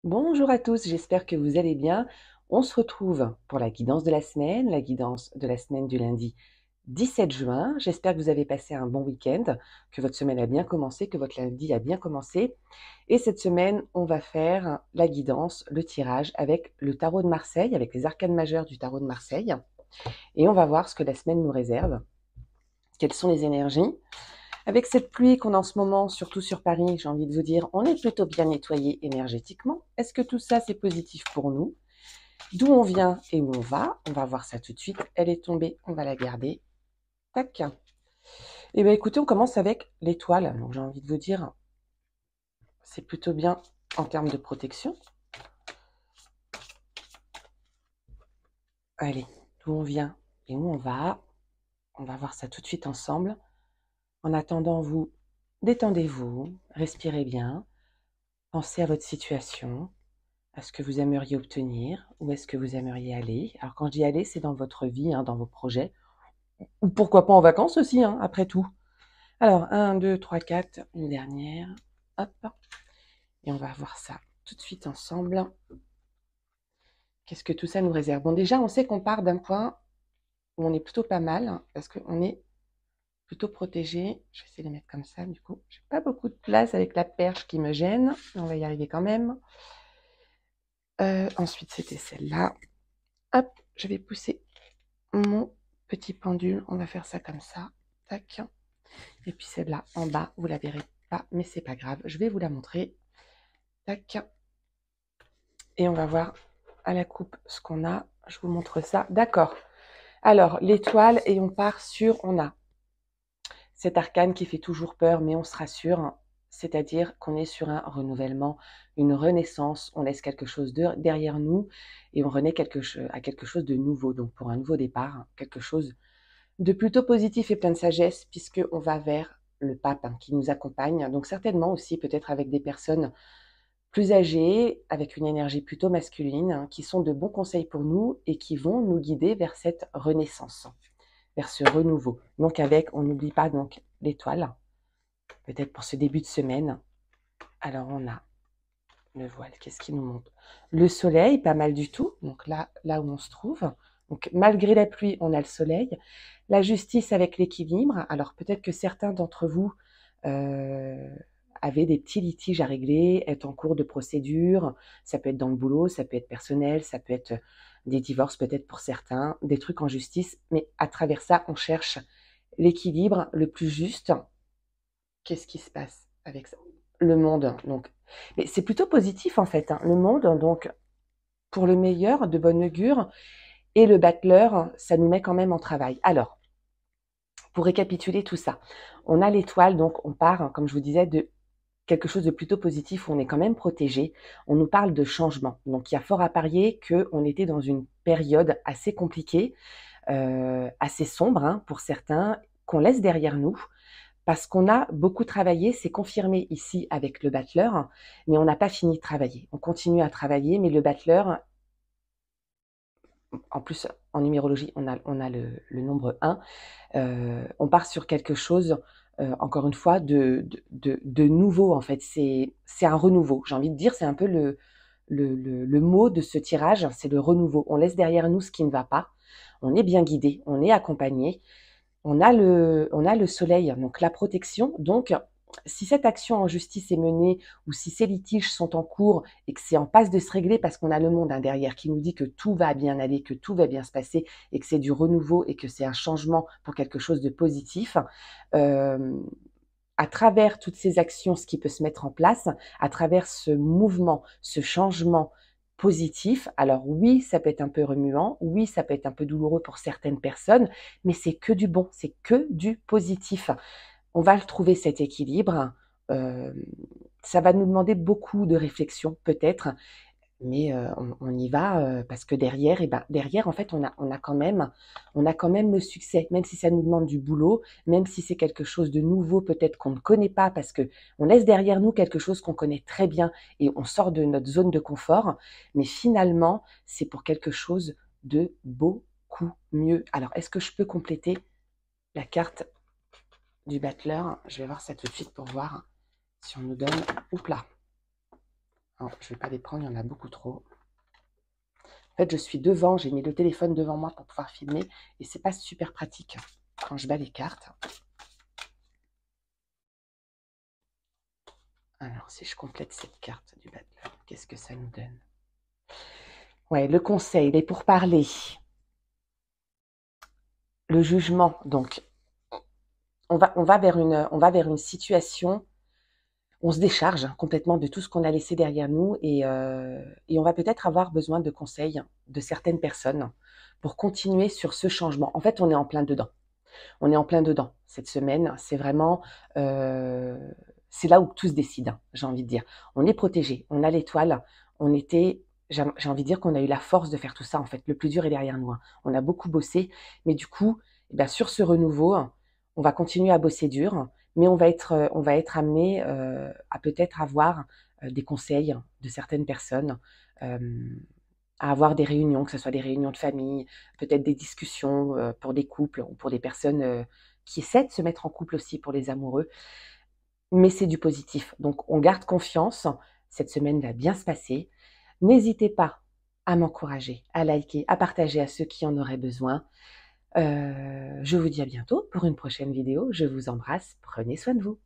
Bonjour à tous, j'espère que vous allez bien. On se retrouve pour la guidance de la guidance de la semaine du lundi 17 juin. J'espère que vous avez passé un bon week-end, que votre semaine a bien commencé, que votre lundi a bien commencé. Et cette semaine, on va faire la guidance, le tirage avec le tarot de Marseille, avec les arcanes majeures du tarot de Marseille. Et on va voir ce que la semaine nous réserve, quelles sont les énergies. Avec cette pluie qu'on a en ce moment, surtout sur Paris, j'ai envie de vous dire, on est plutôt bien nettoyé énergétiquement. Est-ce que tout ça, c'est positif pour nous? D'où on vient et où on va voir ça tout de suite. Elle est tombée, on va la garder. Tac. Et bien écoutez, on commence avec l'étoile. Donc j'ai envie de vous dire, c'est plutôt bien en termes de protection. Allez, d'où on vient et où on va voir ça tout de suite ensemble. En attendant, vous, détendez-vous, respirez bien, pensez à votre situation, à ce que vous aimeriez obtenir, où est-ce que vous aimeriez aller. Alors quand je dis aller, c'est dans votre vie, dans vos projets, ou pourquoi pas en vacances aussi, après tout. Alors, 1, 2, 3, 4, une dernière, hop, et on va voir ça tout de suite ensemble. Qu'est-ce que tout ça nous réserve? Bon, déjà, on sait qu'on part d'un point où on est plutôt pas mal, parce qu'on est plutôt protégé. Je vais essayer de les mettre comme ça, du coup. J'ai pas beaucoup de place avec la perche qui me gêne. On va y arriver quand même. Ensuite, c'était celle-là. Hop, je vais pousser mon petit pendule. On va faire ça comme ça. Tac. Et puis celle-là en bas, vous la verrez pas, mais c'est pas grave. Je vais vous la montrer. Tac. Et on va voir à la coupe ce qu'on a. Je vous montre ça. D'accord. Alors, l'étoile, et on part sur, on a cet arcane qui fait toujours peur, mais on se rassure. C'est-à-dire qu'on est sur un renouvellement, une renaissance. On laisse quelque chose derrière nous et on renaît à quelque chose de nouveau. Donc, pour un nouveau départ, quelque chose de plutôt positif et plein de sagesse, puisqu'on va vers le pape qui nous accompagne. Donc, certainement aussi, peut-être avec des personnes plus âgés, avec une énergie plutôt masculine, qui sont de bons conseils pour nous et qui vont nous guider vers cette renaissance, vers ce renouveau. Donc avec, on n'oublie pas donc l'étoile, peut-être pour ce début de semaine. Alors on a le voile, qu'est-ce qui nous montre? Le soleil, pas mal du tout, donc là où on se trouve. Donc malgré la pluie, on a le soleil. La justice avec l'équilibre. Alors peut-être que certains d'entre vous avaient des petits litiges à régler, est en cours de procédure. Ça peut être dans le boulot, ça peut être personnel, ça peut être des divorces peut-être pour certains, des trucs en justice. Mais à travers ça, on cherche l'équilibre le plus juste. Qu'est-ce qui se passe avec ça? Le monde, donc. Mais c'est plutôt positif en fait, le monde, donc pour le meilleur, de bonne augure, et le battleur, ça nous met quand même en travail. Alors, pour récapituler tout ça, on a l'étoile, donc on part, comme je vous disais, de quelque chose de plutôt positif où on est quand même protégé. On nous parle de changement. Donc il y a fort à parier qu'on était dans une période assez compliquée, assez sombre pour certains, qu'on laisse derrière nous. Parce qu'on a beaucoup travaillé, c'est confirmé ici avec le battleur, mais on n'a pas fini de travailler. On continue à travailler, mais le battleur, en plus en numérologie, on a le nombre 1, on part sur quelque chose, encore une fois, de nouveau en fait. C'est un renouveau. J'ai envie de dire, c'est un peu le mot de ce tirage, c'est le renouveau. On laisse derrière nous ce qui ne va pas. On est bien guidé, on est accompagné. On a le soleil, donc la protection. Donc, si cette action en justice est menée ou si ces litiges sont en cours et que c'est en passe de se régler parce qu'on a le monde derrière qui nous dit que tout va bien aller, que tout va bien se passer et que c'est du renouveau et que c'est un changement pour quelque chose de positif, euh, à travers toutes ces actions, ce qui peut se mettre en place, à travers ce mouvement, ce changement positif. Alors oui, ça peut être un peu remuant, oui, ça peut être un peu douloureux pour certaines personnes, mais c'est que du bon, c'est que du positif. On va le trouver cet équilibre. Euh, Ça va nous demander beaucoup de réflexion, peut-être, mais on y va parce que derrière, derrière, en fait, on a quand même le succès, même si ça nous demande du boulot, même si c'est quelque chose de nouveau, peut-être qu'on ne connaît pas, parce que on laisse derrière nous quelque chose qu'on connaît très bien et on sort de notre zone de confort. Mais finalement, c'est pour quelque chose de beaucoup mieux. Alors, est-ce que je peux compléter la carte du battleur? Je vais voir ça tout de suite pour voir si on nous donne. Oups là. Non, je vais pas les prendre, il y en a beaucoup trop. En fait, je suis devant, j'ai mis le téléphone devant moi pour pouvoir filmer et c'est pas super pratique quand je bats les cartes. Alors, si je complète cette carte du battleur, qu'est-ce que ça nous donne? Ouais, le conseil, les pourparlers, le jugement. Donc, on va vers une situation, on se décharge complètement de tout ce qu'on a laissé derrière nous et on va peut-être avoir besoin de conseils de certaines personnes pour continuer sur ce changement. En fait, on est en plein dedans. On est en plein dedans. Cette semaine, c'est vraiment, c'est là où tout se décide, hein, j'ai envie de dire. On est protégé, on a l'étoile, j'ai envie de dire qu'on a eu la force de faire tout ça, en fait. Le plus dur est derrière nous, hein. On a beaucoup bossé, mais du coup, eh bien, sur ce renouveau, on va continuer à bosser dur, mais on va être amené à peut-être avoir des conseils de certaines personnes, à avoir des réunions, que ce soit des réunions de famille, peut-être des discussions pour des couples ou pour des personnes qui essaient de se mettre en couple aussi pour les amoureux. Mais c'est du positif. Donc on garde confiance. Cette semaine va bien se passer. N'hésitez pas à m'encourager, à liker, à partager à ceux qui en auraient besoin. Je vous dis à bientôt pour une prochaine vidéo. Je vous embrasse. Prenez soin de vous.